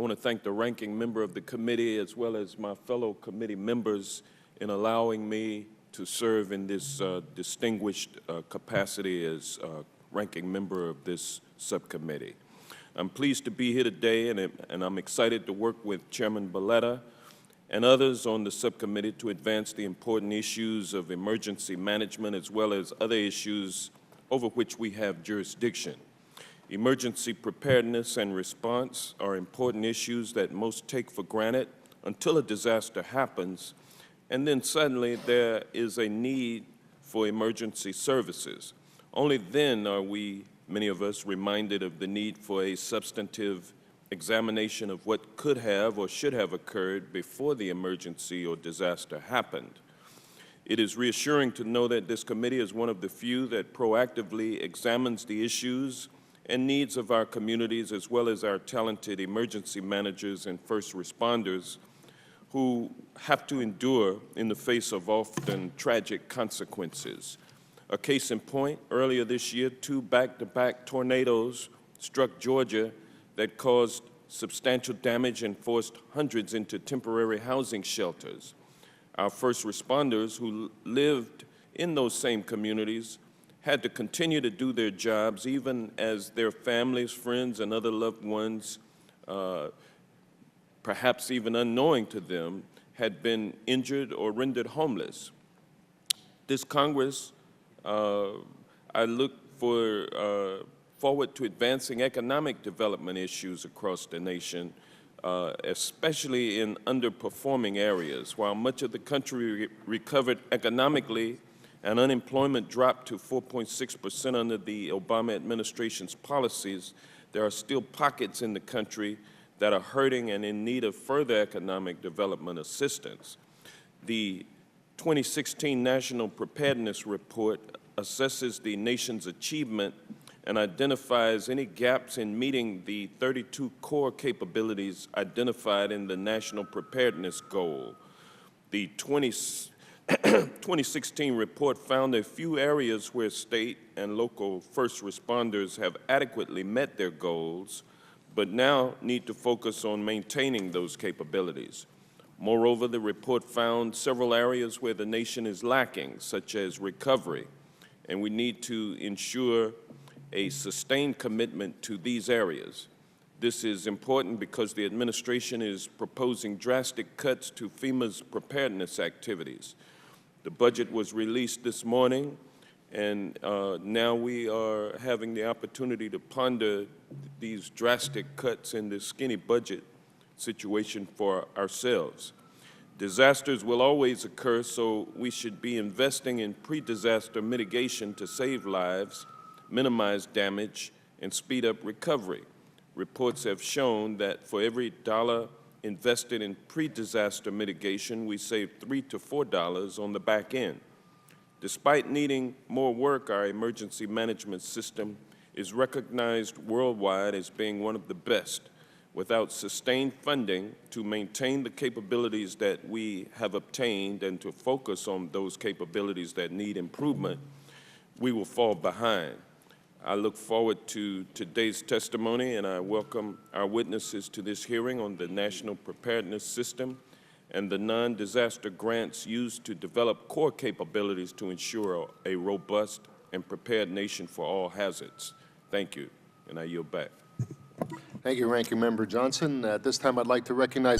want to thank the ranking member of the committee as well as my fellow committee members in allowing me to serve in this distinguished capacity as ranking member of this subcommittee. I'm pleased to be here today, and I'm excited to work with Chairman Belletta and others on the subcommittee to advance the important issues of emergency management as well as other issues over which we have jurisdiction. Emergency preparedness and response are important issues that most take for granted until a disaster happens, and then suddenly there is a need for emergency services. Only then are we, many of us, reminded of the need for a substantive examination of what could have or should have occurred before the emergency or disaster happened. It is reassuring to know that this committee is one of the few that proactively examines the issues and needs of our communities as well as our talented emergency managers and first responders who have to endure in the face of often tragic consequences. A case in point, earlier this year, 2 back-to-back tornadoes struck Georgia that caused substantial damage and forced hundreds into temporary housing shelters. Our first responders who lived in those same communities had to continue to do their jobs even as their families, friends, and other loved ones, perhaps even unknowing to them, had been injured or rendered homeless. This Congress, I look forward to advancing economic development issues across the nation, especially in underperforming areas. While much of the country recovered economically and unemployment dropped to 4.6% under the Obama administration's policies, there are still pockets in the country that are hurting and in need of further economic development assistance. The 2016 National Preparedness Report assesses the nation's achievement and identifies any gaps in meeting the 32 core capabilities identified in the National Preparedness Goal. The 2016 report found a few areas where state and local first responders have adequately met their goals, but now need to focus on maintaining those capabilities. Moreover, the report found several areas where the nation is lacking, such as recovery, and we need to ensure a sustained commitment to these areas. This is important because the administration is proposing drastic cuts to FEMA's preparedness activities. The budget was released this morning, and now we are having the opportunity to ponder these drastic cuts in this skinny budget situation for ourselves. Disasters will always occur, so we should be investing in pre-disaster mitigation to save lives, minimize damage, and speed up recovery. Reports have shown that for every dollar invested in pre-disaster mitigation, we save $3 to $4 on the back end. Despite needing more work, our emergency management system is recognized worldwide as being one of the best. Without sustained funding to maintain the capabilities that we have obtained and to focus on those capabilities that need improvement, we will fall behind. I look forward to today's testimony, and I welcome our witnesses to this hearing on the National Preparedness System and the non-disaster grants used to develop core capabilities to ensure a robust and prepared nation for all hazards. Thank you, and I yield back. Thank you, Ranking Member Johnson. At this time, I'd like to recognize